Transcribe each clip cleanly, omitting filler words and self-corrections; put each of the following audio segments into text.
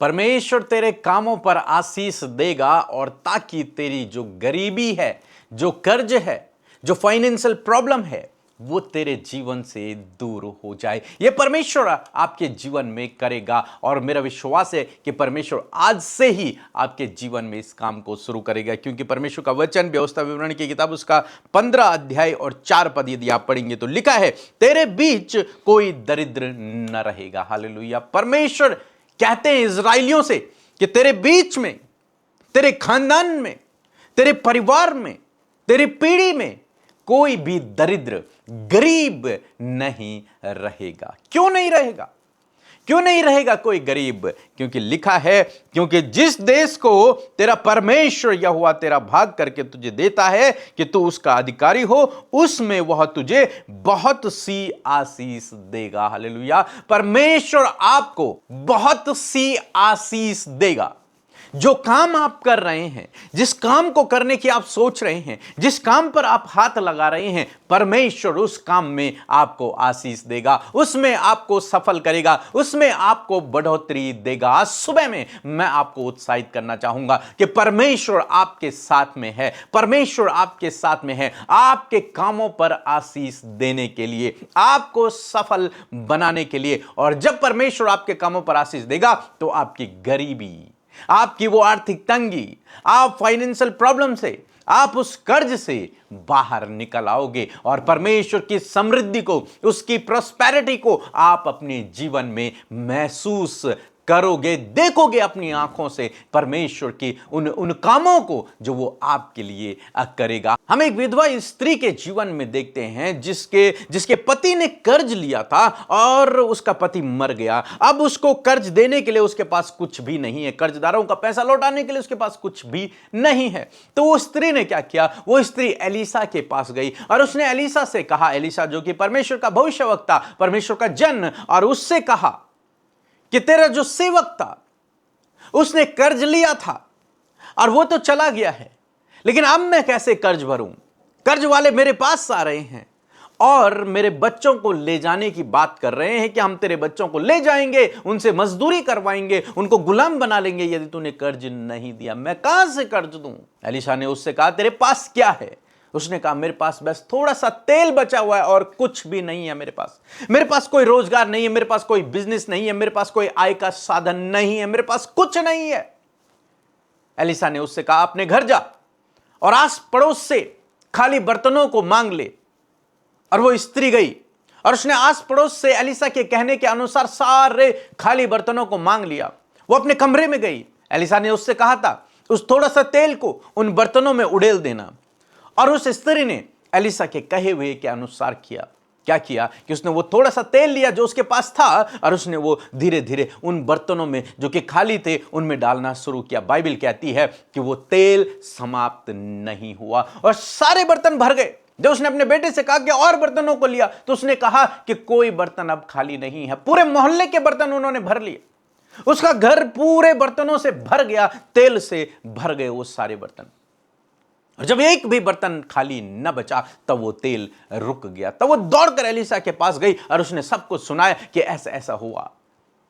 परमेश्वर तेरे कामों पर आशीष देगा और ताकि तेरी जो गरीबी है, जो कर्ज है, जो फाइनेंशियल प्रॉब्लम है, वो तेरे जीवन से दूर हो जाए। ये परमेश्वर आपके जीवन में करेगा और मेरा विश्वास है कि परमेश्वर आज से ही आपके जीवन में इस काम को शुरू करेगा, क्योंकि परमेश्वर का वचन व्यवस्था विवरण की किताब उसका 15 अध्याय और 4 पद यदि आप पढ़ेंगे तो लिखा है, तेरे बीच कोई दरिद्र न रहेगा। हालेलुया। परमेश्वर कहते हैं इजराइलियों से कि तेरे बीच में, तेरे खानदान में, तेरे परिवार में, तेरी पीढ़ी में कोई भी दरिद्र, गरीब नहीं रहेगा। क्यों नहीं रहेगा? क्यों नहीं रहेगा कोई गरीब? क्योंकि लिखा है, क्योंकि जिस देश को तेरा परमेश्वर यहोवा तेरा भाग करके तुझे देता है कि तू उसका अधिकारी हो, उसमें वह तुझे बहुत सी आशीष देगा। हालेलुया। परमेश्वर आपको बहुत सी आशीष देगा। जो काम आप कर रहे हैं, जिस काम को करने की आप सोच रहे हैं, जिस काम पर आप हाथ लगा रहे हैं, परमेश्वर उस काम में आपको आशीष देगा, उसमें आपको सफल करेगा, उसमें आपको बढ़ोतरी देगा। आज सुबह में मैं आपको उत्साहित करना चाहूंगा कि परमेश्वर आपके साथ में है। परमेश्वर आपके साथ में है आपके कामों पर आशीष देने के लिए, आपको सफल बनाने के लिए। और जब परमेश्वर आपके कामों पर आशीष देगा तो आपकी गरीबी, आपकी वो आर्थिक तंगी, आप फाइनेंशियल प्रॉब्लम से, आप उस कर्ज से बाहर निकल आओगे और परमेश्वर की समृद्धि को, उसकी प्रॉस्पेरिटी को आप अपने जीवन में महसूस करोगे, देखोगे अपनी आंखों से परमेश्वर की उन कामों को जो वो आपके लिए करेगा। हम एक विधवा स्त्री के जीवन में देखते हैं जिसके पति ने कर्ज लिया था और उसका पति मर गया। अब उसको कर्ज देने के लिए उसके पास कुछ भी नहीं है, कर्जदारों का पैसा लौटाने के लिए उसके पास कुछ भी नहीं है। तो वो स्त्री ने क्या किया? वो स्त्री एलीसा के पास गई और उसने एलीसा से कहा, एलीसा जो कि परमेश्वर का भविष्यवक्ता, परमेश्वर का जन, और उससे कहा कि तेरा जो सेवक था उसने कर्ज लिया था और वो तो चला गया है, लेकिन अब मैं कैसे कर्ज भरूं? कर्ज वाले मेरे पास आ रहे हैं और मेरे बच्चों को ले जाने की बात कर रहे हैं कि हम तेरे बच्चों को ले जाएंगे, उनसे मजदूरी करवाएंगे, उनको गुलाम बना लेंगे यदि तूने कर्ज नहीं दिया। मैं कहां से कर्ज दूं? एलीशा ने उससे कहा, तेरे पास क्या है? उसने कहा, मेरे पास बस थोड़ा सा तेल बचा हुआ है और कुछ भी नहीं है मेरे पास कोई रोजगार नहीं है, मेरे पास कोई बिजनेस नहीं है, मेरे पास कोई आय का साधन नहीं है, मेरे पास कुछ नहीं है। एलीशा ने उससे कहा, अपने घर जा और आस पड़ोस से खाली बर्तनों को मांग ले। और वो स्त्री गई और उसने आस पड़ोस से एलीशा के कहने के अनुसार सारे खाली बर्तनों को मांग लिया। वो अपने कमरे में गई। एलीशा ने उससे कहा था, उस थोड़ा सा तेल को उन बर्तनों में उड़ेल देना। और उस स्त्री ने एलीशा के कहे हुए के अनुसार किया। क्या किया कि उसने वो थोड़ा सा तेल लिया जो उसके पास था और उसने वो धीरे धीरे उन बर्तनों में जो कि खाली थे उनमें डालना शुरू किया। बाइबल कहती है कि वो तेल समाप्त नहीं हुआ और सारे बर्तन भर गए। जब उसने अपने बेटे से कहा कि और बर्तनों को लिया तो उसने कहा कि कोई बर्तन अब खाली नहीं है। पूरे मोहल्ले के बर्तन उन्होंने भर लिए। उसका घर पूरे बर्तनों से भर गया, तेल से भर गए वो सारे बर्तन। और जब एक भी बर्तन खाली न बचा तब वो तेल रुक गया। तब वो दौड़कर एलीशा के पास गई और उसने सब कुछ सुनाया कि ऐसा ऐसा हुआ।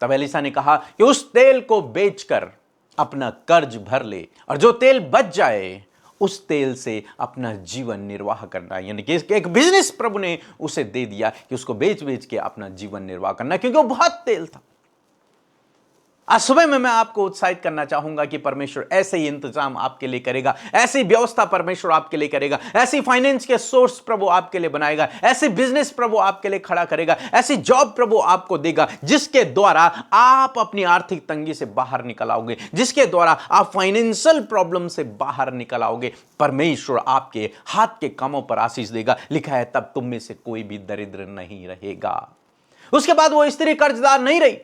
तब एलीशा ने कहा कि उस तेल को बेचकर अपना कर्ज भर ले और जो तेल बच जाए उस तेल से अपना जीवन निर्वाह करना। यानी कि एक बिजनेस प्रभु ने उसे दे दिया कि उसको बेच बेच के अपना जीवन निर्वाह करना, क्योंकि वो बहुत तेल था। आज सुबह में मैं आपको उत्साहित करना चाहूंगा कि परमेश्वर ऐसे ही इंतजाम आपके लिए करेगा, ऐसी व्यवस्था परमेश्वर आपके लिए करेगा, ऐसी फाइनेंस के सोर्स प्रभु आपके लिए बनाएगा, ऐसी बिजनेस प्रभु आपके लिए खड़ा करेगा, ऐसी जॉब प्रभु आपको देगा जिसके द्वारा आप अपनी आर्थिक तंगी से बाहर निकल आओगे, जिसके द्वारा आप फाइनेंशियल प्रॉब्लम से बाहर निकल आओगे। परमेश्वर आपके हाथ के कामों पर आशीष देगा। लिखा है, तब तुम में से कोई भी दरिद्र नहीं रहेगा। उसके बाद वो स्त्री कर्जदार नहीं रही,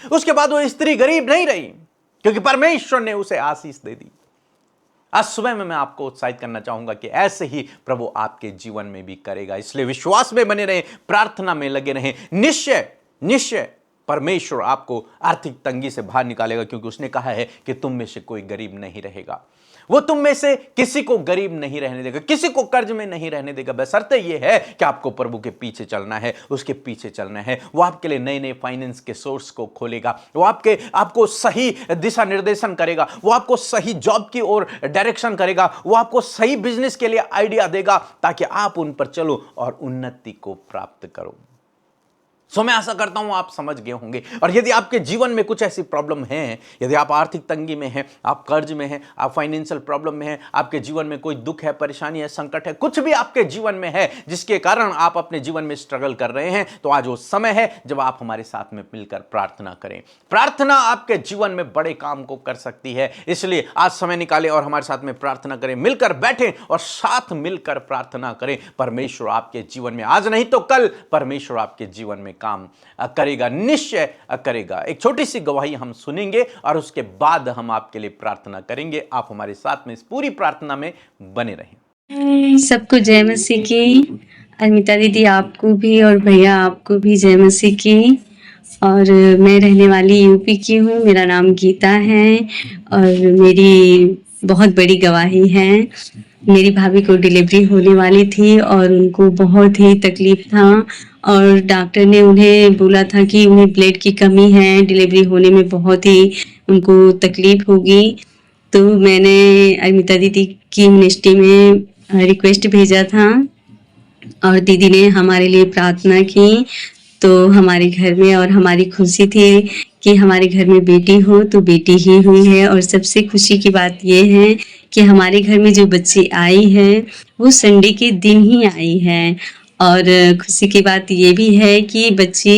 उसके बाद वो स्त्री गरीब नहीं रही, क्योंकि परमेश्वर ने उसे आशीष दे दी। आज सुबह में मैं आपको उत्साहित करना चाहूंगा कि ऐसे ही प्रभु आपके जीवन में भी करेगा। इसलिए विश्वास में बने रहें, प्रार्थना में लगे रहें। निश्चय निश्चय परमेश्वर आपको आर्थिक तंगी से बाहर निकालेगा, क्योंकि उसने कहा है कि तुम में से कोई गरीब नहीं रहेगा। वो तुम में से किसी को गरीब नहीं रहने देगा, किसी को कर्ज में नहीं रहने देगा। बशर्ते ये है कि आपको प्रभु के पीछे चलना है, उसके पीछे चलना है। वो आपके लिए नए नए फाइनेंस के सोर्स को खोलेगा, वो आपको सही दिशा निर्देशन करेगा, वो आपको सही जॉब की ओर डायरेक्शन करेगा, वो आपको सही बिजनेस के लिए आइडिया देगा ताकि आप उन पर चलो और उन्नति को प्राप्त करो। सो मैं आशा करता हूं आप समझ गए होंगे। और यदि आपके जीवन में कुछ ऐसी प्रॉब्लम है, यदि आप आर्थिक तंगी में हैं, आप कर्ज में हैं, आप फाइनेंशियल प्रॉब्लम में हैं, आपके जीवन में कोई दुख है, परेशानी है, संकट है, कुछ भी आपके जीवन में है जिसके कारण आप अपने जीवन में स्ट्रगल कर रहे हैं, तो आज वो समय है जब आप हमारे साथ में मिलकर प्रार्थना करें। प्रार्थना आपके जीवन में बड़े काम को कर सकती है, इसलिए आज समय निकालें और हमारे साथ में प्रार्थना करें, मिलकर बैठें और साथ मिलकर प्रार्थना करें। परमेश्वर आपके जीवन में आज नहीं तो कल परमेश्वर आपके जीवन में काम करेगा, निश्चय करेगा। एक छोटी सी गवाही हम सुनेंगे और उसके बाद हम आपके लिए प्रार्थना करेंगे। आप हमारे साथ में इस पूरी प्रार्थना में बने रहें। सबको जय मसीह की। अमिता दीदी आपको भी और भैया आपको भी जय मसीह की। और मैं रहने वाली यूपी की हूँ, मेरा नाम गीता है और मेरी बहुत बड़ी गवाही है। मेरी भाभी को डिलीवरी होने वाली थी और उनको बहुत ही तकलीफ था और डॉक्टर ने उन्हें बोला था कि उन्हें ब्लड की कमी है, डिलीवरी होने में बहुत ही उनको तकलीफ होगी। तो मैंने अमिता दीदी की मिनिस्ट्री में रिक्वेस्ट भेजा था और दीदी ने हमारे लिए प्रार्थना की। तो हमारे घर में और हमारी खुशी थी कि हमारे घर में बेटी हो, तो बेटी ही हुई है। और सबसे खुशी की बात यह है कि हमारे घर में जो बच्ची आई है वो संडे के दिन ही आई है। और खुशी की बात ये भी है कि बच्ची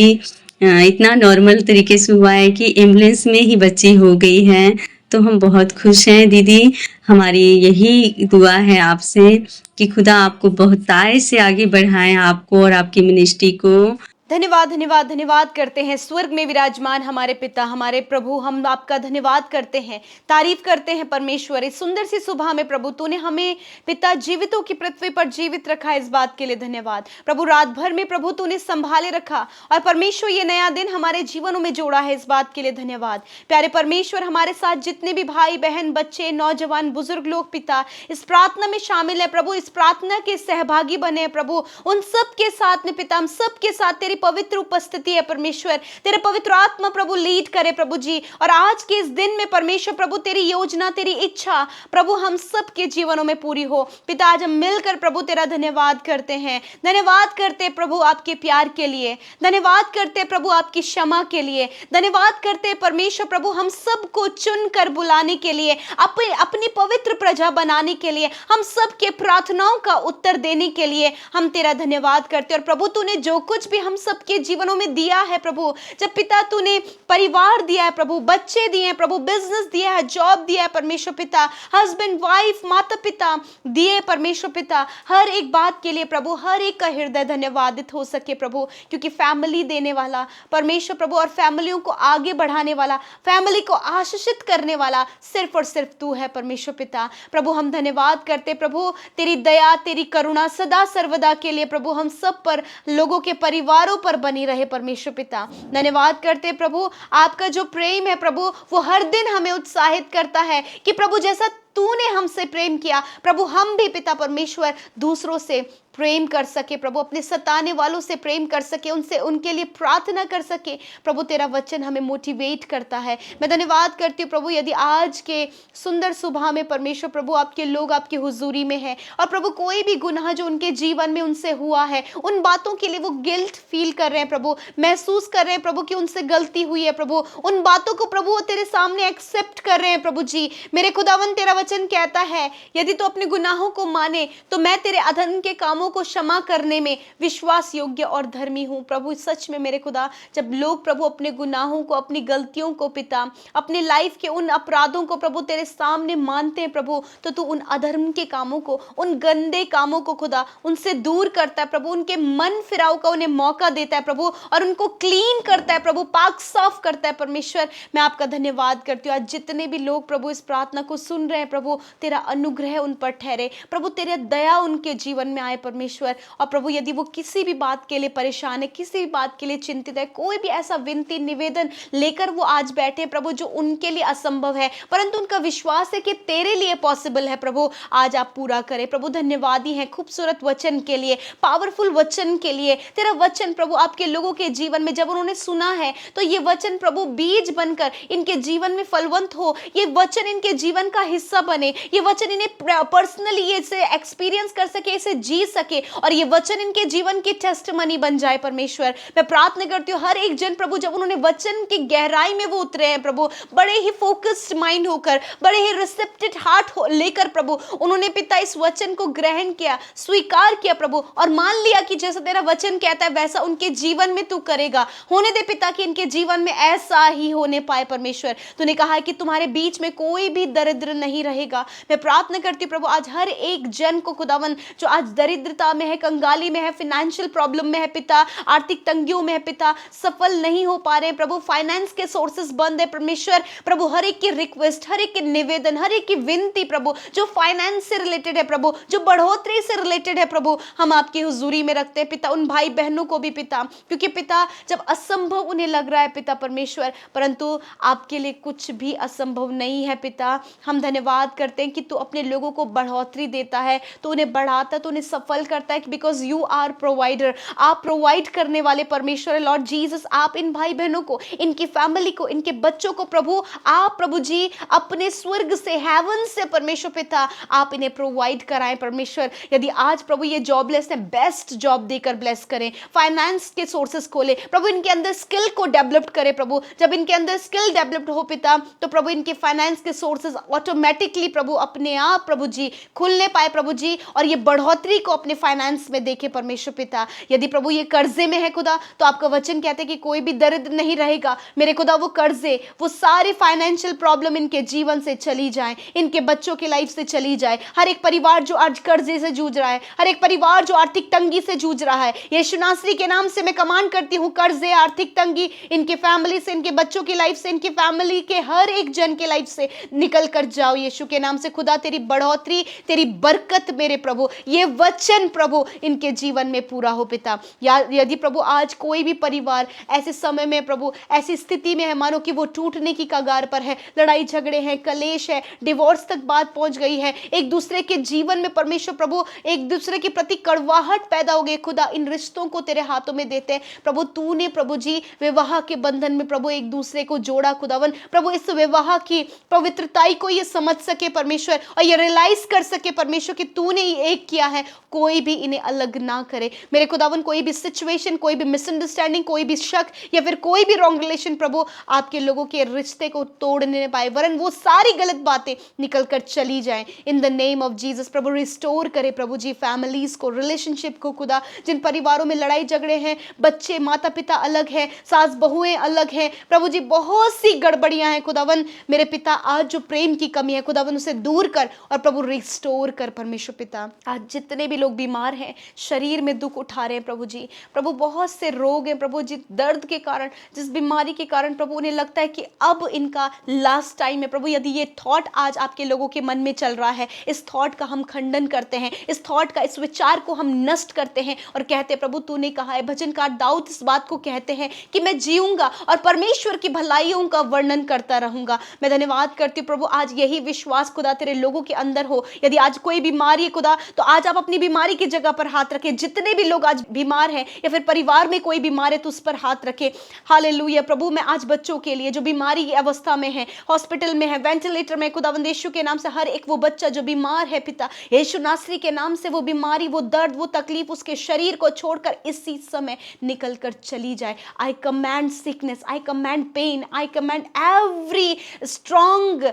इतना नॉर्मल तरीके से हुआ है कि एम्बुलेंस में ही बच्ची हो गई है। तो हम बहुत खुश हैं दीदी। हमारी यही दुआ है आपसे कि खुदा आपको बहुतायत से आगे बढ़ाए, आपको और आपकी मिनिस्ट्री को। धन्यवाद धन्यवाद धन्यवाद करते हैं स्वर्ग में विराजमान हमारे पिता, हमारे प्रभु। हम आपका धन्यवाद करते हैं, तारीफ करते हैं परमेश्वर। इस सुंदर सी सुबह में प्रभु तूने हमें पिता जीवितों की पृथ्वी पर जीवित रखा, इस बात के लिए धन्यवाद प्रभु। रात भर में प्रभु तूने संभाले रखा और परमेश्वर ये नया दिन हमारे जीवनों में जोड़ा है, इस बात के लिए धन्यवाद। प्यारे परमेश्वर, हमारे साथ जितने भी भाई बहन, बच्चे, नौजवान, बुजुर्ग लोग पिता इस प्रार्थना में शामिल है प्रभु, इस प्रार्थना के सहभागी बने हैं प्रभु, उन सब के साथ में पिता हम सब के साथ तेरी पवित्र उपस्थिति है परमेश्वर। तेरे पवित्र आत्मा प्रभु लीड करे प्रभु जी। और आज के इस दिन में परमेश्वर प्रभु तेरी योजना, तेरी इच्छा प्रभु हम सब के जीवनों में पूरी हो पिता। आज हम मिलकर प्रभु तेरा धन्यवाद करते हैं, धन्यवाद करते प्रभु आपके प्यार के लिए, धन्यवाद करते प्रभु आपकी क्षमा के लिए, धन्यवाद करते परमेश्वर प्रभु हम सबको चुन कर बुलाने के लिए, अपनी पवित्र प्रजा बनाने के लिए, हम सब के प्रार्थनाओं का उत्तर देने के लिए हम तेरा धन्यवाद करते। और प्रभु तूने जो कुछ भी हम सबके जीवनों में दिया है प्रभु, जब पिता तूने परिवार दिया है प्रभु, बच्चे दिए हैं प्रभु, बिजनेस दिया है, जॉब दिया है परमेश्वर पिता, हस्बैंड वाइफ, माता पिता दिए परमेश्वर पिता, हर एक बात के लिए प्रभु हर एक का हृदय धन्यवादित हो सके प्रभु, क्योंकि फैमिली देने वाला परमेश्वर प्रभु और फैमिलियों को आगे बढ़ाने वाला, फैमिली को आशीषित करने वाला सिर्फ और सिर्फ तू है परमेश्वर पिता। प्रभु हम धन्यवाद करते प्रभु, तेरी दया, तेरी करुणा सदा सर्वदा के लिए प्रभु हम सब पर, लोगों के परिवारों पर बनी रहे परमेश्वर पिता। धन्यवाद करते प्रभु, आपका जो प्रेम है प्रभु वो हर दिन हमें उत्साहित करता है कि प्रभु जैसा तूने हमसे प्रेम किया प्रभु, हम भी पिता परमेश्वर दूसरों से प्रेम कर सके प्रभु, अपने सताने वालों से प्रेम कर सके, उनसे उनके लिए प्रार्थना कर सके प्रभु। तेरा वचन हमें मोटिवेट करता है। मैं धन्यवाद करती हूँ प्रभु, यदि आज के सुंदर सुबह में परमेश्वर प्रभु आपके लोग आपकी हुजूरी में हैं और प्रभु कोई भी गुनाह जो उनके जीवन में उनसे हुआ है, उन बातों के लिए वो गिल्ट फील कर रहे हैं प्रभु, महसूस कर रहे हैं प्रभु कि उनसे गलती हुई है प्रभु, उन बातों को प्रभु वो तेरे सामने एक्सेप्ट कर रहे हैं प्रभु जी। मेरे खुदावन तेरा वचन कहता है यदि तू अपने गुनाहों को माने तो मैं तेरे अधर्म के कामों को क्षमा करने में विश्वास योग्य और धर्मी हूं प्रभु। सच में मेरे खुदा, जब लोग प्रभु अपने गुनाहों को, अपनी गलतियों को पिता, अपने लाइफ के उन अपराधों को प्रभु तेरे सामने मानते हैं प्रभु, तो तू उन अधर्म के कामों को, उन गंदे कामों को खुदा उनसे दूर करता है प्रभु, उनके मन फिराव का उन्हें मौका देता है प्रभु और उनको क्लीन करता है प्रभु, पाक साफ करता है परमेश्वर। मैं आपका धन्यवाद करती हूँ। आज जितने भी लोग प्रभु इस प्रार्थना को सुन रहे हैं प्रभु तेरा अनुग्रह उन पर ठहरे प्रभु, तेरा दया उनके जीवन में आए परमेश्वर। और प्रभु यदि वो किसी भी बात के लिए परेशान है, किसी भी बात के लिए चिंतित है, कोई भी ऐसा विनती निवेदन लेकर वो आज बैठे प्रभु जो उनके लिए असंभव है, परंतु उनका विश्वास है कि तेरे लिए पॉसिबल है प्रभु, आज आप पूरा करें प्रभु। धन्यवादी है खूबसूरत वचन के लिए, पावरफुल वचन के लिए। तेरा वचन प्रभु आपके लोगों के जीवन में जब उन्होंने सुना है तो ये वचन प्रभु बीज बनकर इनके जीवन में फलवंत हो, ये वचन इनके जीवन का हिस्सा बने, ये वचन इन्हें पर्सनली इसे एक्सपीरियंस कर सके, इसे जी सके, और ये वचन इनके जीवन की टेस्टमनी बन जाए परमेश्वर। मैं प्रार्थना करती हूँ हर एक जन प्रभु जब उन्होंने वचन की गहराई में वो उतरे हैं प्रभु, बड़े ही फोकस्ड माइंड होकर, बड़े ही रिसेप्टिव हार्ट लेकर प्रभु उन्होंने पिता इस वचन को ग्रहण किया, स्वीकार किया प्रभु, और मान लिया कि जैसा तेरा वचन कहता है वैसा उनके जीवन में तू करेगा। होने दे पिता कि इनके जीवन में ऐसा ही होने पाए परमेश्वर। तूने कहा है कि तुम्हारे बीच में कोई भी दरिद्र नहीं रहेगा। मैं प्रार्थना करती प्रभु आज हर एक जन को खुदावन जो आज दरिद्रता में है, कंगाली में है, फाइनेंशियल प्रॉब्लम में है पिता, आर्थिक तंगियों में है पिता, सफल नहीं हो पा रहे हैं प्रभु, फाइनेंस के सोर्सेस बंद है परमेश्वर। प्रभु हर एक की रिक्वेस्ट, हर एक के निवेदन, हर एक की विनती प्रभु जो फाइनेंस से रिलेटेड है प्रभु, जो बढ़ोतरी से रिलेटेड है प्रभु, हम आपकी हुजूरी में रखते हैं पिता। उन भाई बहनों को भी पिता, क्योंकि पिता जब असंभव उन्हें लग रहा है पिता परमेश्वर, परंतु आपके लिए कुछ भी असंभव नहीं है पिता। हम धन्यवाद करते हैं कि तू अपने लोगों को बढ़ोतरी देता है, तो उन्हें बढ़ाता, तो उन्हें सफल करता है, बिकॉज यू आर प्रोवाइडर। आप प्रोवाइड करने वाले परमेश्वर है लॉर्ड जीसस। आप इन भाई बहनों को, इनकी फैमिली को, इनके बच्चों को प्रभु आप प्रभु जी अपने स्वर्ग से, हेवन से परमेश्वर पिता आप इन्हें प्रोवाइड कराएं परमेश्वर। यदि आज प्रभु ये जॉबलेस है, बेस्ट जॉब देकर ब्लेस करें, फाइनेंस के सोर्सेस खोले प्रभु, इनके अंदर स्किल को डेवलप करें प्रभु। जब इनके अंदर स्किल डेवलप्ड हो पिता तो प्रभु इनके फाइनेंस के सोर्सेस ऑटोमेटिकली प्रभु अपने आप प्रभु जी खुलने पाए प्रभु जी, और ये बढ़ोतरी को अपने फाइनेंस में देखे परमेश्वर पिता। यदि प्रभु ये कर्जे में है खुदा तो आपका वचन कहते हैं कि कोई भी दरिद्र नहीं रहेगा मेरे खुदा, वो कर्जे, वो सारी फाइनेंशियल प्रॉब्लम इनके जीवन से चली जाए, इनके बच्चों की लाइफ से चली जाए। हर एक परिवार जो आज कर्जे से जूझ रहा है, हर एक परिवार जो आर्थिक तंगी से जूझ रहा है, यीशु नासरी के नाम से मैं कमांड करती हूँ कर्जे, आर्थिक तंगी इनके फैमिली से, इनके बच्चों की लाइफ से, इनकी फैमिली के हर एक जन के लाइफ से निकल कर जाओ यीशु के नाम से। खुदा तेरी बढ़ोतरी, तेरी बरकत मेरे प्रभु, ये वचन प्रभु इनके जीवन में पूरा हो पिता। या यदि प्रभु आज कोई भी परिवार ऐसे समय में प्रभु ऐसी स्थिति में है मानो कि वो टूटने की कगार पर है, लड़ाई झगड़े हैं, कलेश है, डिवोर्स तक बात पहुंच गई है, एक दूसरे के जीवन में परमेश्वर प्रभु एक दूसरे के प्रति कड़वाहट पैदा हो गई, खुदा इन रिश्तों को तेरे हाथों में देते हैं प्रभु। तूने प्रभु जी विवाह के बंधन में प्रभु एक दूसरे को जोड़ा खुदावन प्रभु, इस विवाह की पवित्रताई को ये समझ सके परमेश्वर, और ये रियलाइज कर सके परमेश्वर कि तूने ही एक किया है, कोई भी इन्हें अलग ना करे मेरे खुदावन। कोई भी सिचुएशन, कोई भी मिसअंडरस्टैंडिंग, कोई भी शक या फिर कोई भी रॉन्ग रिलेशन प्रभु आपके लोगों के रिश्ते को तोड़ने पाए, वरन वो सारी गलत बातें निकल कर चली जाएं इन the name of Jesus. Prabhu restore करे प्रभु जी फैमिलीज को, रिलेशनशिप को खुदा, जिन परिवारों में लड़ाई झगड़े हैं, बच्चे माता पिता अलग हैं, सास बहुएं अलग हैं प्रभु जी, बहुत सी गड़बड़ियां हैं खुदावन मेरे पिता। आज जो प्रेम की कमी है खुदावन उसे दूर कर और प्रभु रिस्टोर कर परमेश्वर पिता। आज जितने भी लोग बीमार हैं, शरीर में दुख उठा रहे हैं प्रभु जी, प्रभु बहुत से रोग हैं प्रभु जी, दर्द के कारण, जिस बीमारी के कारण प्रभु उन्हें लगता है कि अब इनका लास्ट टाइम है प्रभु। यदि ये थॉट आज आपके लोगों के मन में चल रहा है, इस थॉट का हम खंडन करते हैं, इस थॉट का, इस विचार को हम नष्ट करते हैं और कहते हैं प्रभु तूने कहा है, भजनकार दाऊद इस बात को कहते हैं कि मैं जीऊंगा और परमेश्वर की भलाइयों का वर्णन करता रहूंगा। मैं धन्यवाद करती हूँ प्रभु, आज यही विश्वास खुदा तेरे लोगों के अंदर हो। यदि आज कोई बीमारी है खुदा तो आज आप अपनी बीमारी की जगह पर हाथ रखें। जितने भी लोग आज बीमार हैं या फिर परिवार में कोई बीमार है तो उस पर हाथ रखें। हालेलुया प्रभु, मैं आज बच्चों के लिए जो बीमारी की अवस्था में है, हॉस्पिटल में है, वेंटिलेटर में, खुदावंद यीशु के नाम से हर एक वो बच्चा जो बीमार है पिता, यीशु नासरी के नाम से वो बीमारी, वो दर्द, वो तकलीफ उसके शरीर को छोड़कर इसी समय निकल कर चली जाए। I command sickness, I command pain, I command every strong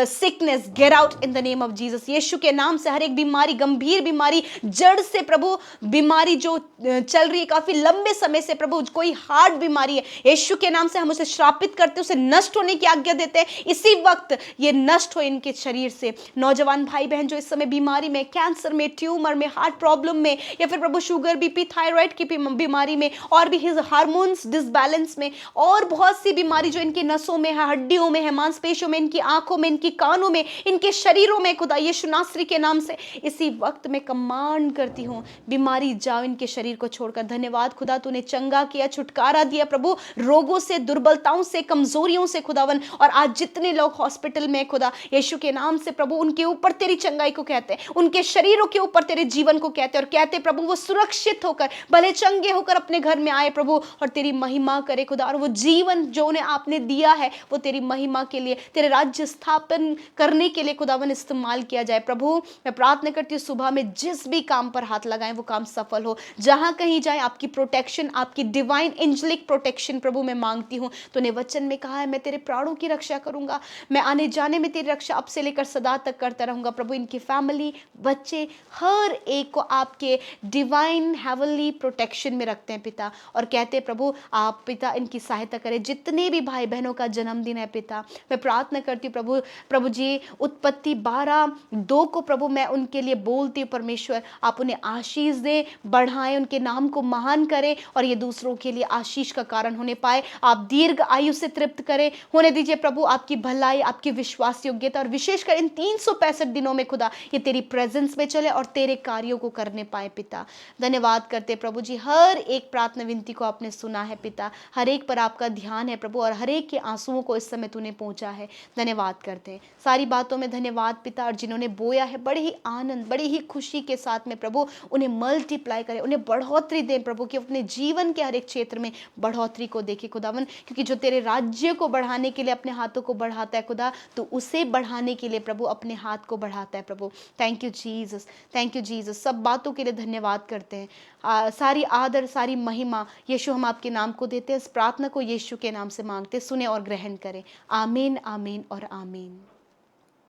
sickness get out in the name of Jesus. यीशु के नाम से हर एक बीमारी, गंभीर बीमारी, जड़ से प्रभु बीमारी जो चल रही है काफी लंबे समय से प्रभु, कोई हार्ट बीमारी है, यीशु के नाम से हम उसे श्रापित करते, उसे नष्ट होने की आज्ञा देते हैं। इसी वक्त ये नष्ट हो इनके शरीर से। नौजवान भाई बहन जो इस समय बीमारी में, कैंसर में, ट्यूमर में, हार्ट प्रॉब्लम में या फिर प्रभु शुगर, बीपी, थायराइड की बीमारी में और भी हार्मोन्स डिसबैलेंस में और बहुत सी बीमारी जो इनकी नसों में है, हड्डियों में है, मांसपेशियों में, इनकी आंखों में, इनकी कानों में में, इनके शरीरों में खुदा यीशु नासरी के नाम से इसी वक्त मैं कमांड करती हूँ, बीमारी जाओ इनके शरीर को छोड़कर। धन्यवाद खुदा, तूने चंगा किया, छुटकारा दिया प्रभु रोगों से, दुर्बलताओं से, कमजोरियों से खुदावन। और आज जितने लोग हॉस्पिटल में खुदा यीशु के नाम से प्रभु उनके ऊपर तेरी चंगाई को कहते हैं, उनके शरीरों के ऊपर तेरे जीवन को कहते हैं और कहते प्रभु वो सुरक्षित होकर, भले चंगे होकर अपने घर में आए प्रभु और तेरी महिमा करे खुदा। और वो जीवन जो उन्हें आपने दिया है वो तेरी महिमा के लिए, तेरे राज्य स्थापन करने के लिए खुदावन इस्तेमाल किया जाए। प्रभु मैं प्रार्थना करती हूँ सुबह में जिस भी काम पर हाथ लगाएं वो काम सफल हो, जहां कहीं जाए आपकी प्रोटेक्शन, आपकी डिवाइन एंजेलिक प्रोटेक्शन प्रभु मैं मांगती हूँ। तूने वचन में कहा है मैं तेरे प्राणों की रक्षा करूंगा, मैं आने जाने में तेरी रक्षा अब से लेकर सदा तक करता रहूंगा। प्रभु इनकी फैमिली, बच्चे, हर एक को आपके डिवाइन हेवनली प्रोटेक्शन में रखते हैं पिता, और कहते हैं प्रभु आप पिता इनकी सहायता करें। जितने भी भाई बहनों का जन्मदिन है पिता, मैं प्रार्थना करती हूँ प्रभु जी उत्पत्ति 12:2 को प्रभु मैं उनके लिए बोलती हूँ परमेश्वर, आप उन्हें आशीष दें, बढ़ाएं, उनके नाम को महान करें और ये दूसरों के लिए आशीष का कारण होने पाए। आप दीर्घ आयु से तृप्त करें, होने दीजिए प्रभु आपकी भलाई, आपकी विश्वास योग्यता, और विशेषकर इन 365 दिनों में खुदा ये तेरी प्रेजेंस में चले और तेरे कार्यों को करने पाए पिता। धन्यवाद करते प्रभु जी, हर एक प्रार्थना विनती को आपने सुना है पिता, हर एक पर आपका ध्यान है प्रभु और हर एक के आंसुओं को इस समय तूने पहुंचा है। धन्यवाद करते हैं सारी बातों में, धन्यवाद पिता। और जिन्होंने बोया है बड़े ही आनंद, बड़ी ही खुशी के साथ में प्रभु उन्हें मल्टीप्लाई करे, उन्हें बढ़ोतरी दे प्रभु, कि अपने जीवन के हर एक क्षेत्र में बढ़ोतरी को देखे खुदावन, क्योंकि जो तेरे राज्य को बढ़ाने के लिए अपने हाथों को बढ़ाता है खुदा, तो उसे बढ़ाने के लिए प्रभु अपने हाथ को बढ़ाता है प्रभु। Thank you Jesus, thank you Jesus. सब बातों के लिए धन्यवाद करते हैं। सारी आदर, सारी महिमा यीशु हम आपके नाम को देते हैं। इस प्रार्थना को यीशु के नाम से मांगते, सुने और ग्रहण करें। आमीन, आमीन और आमीन।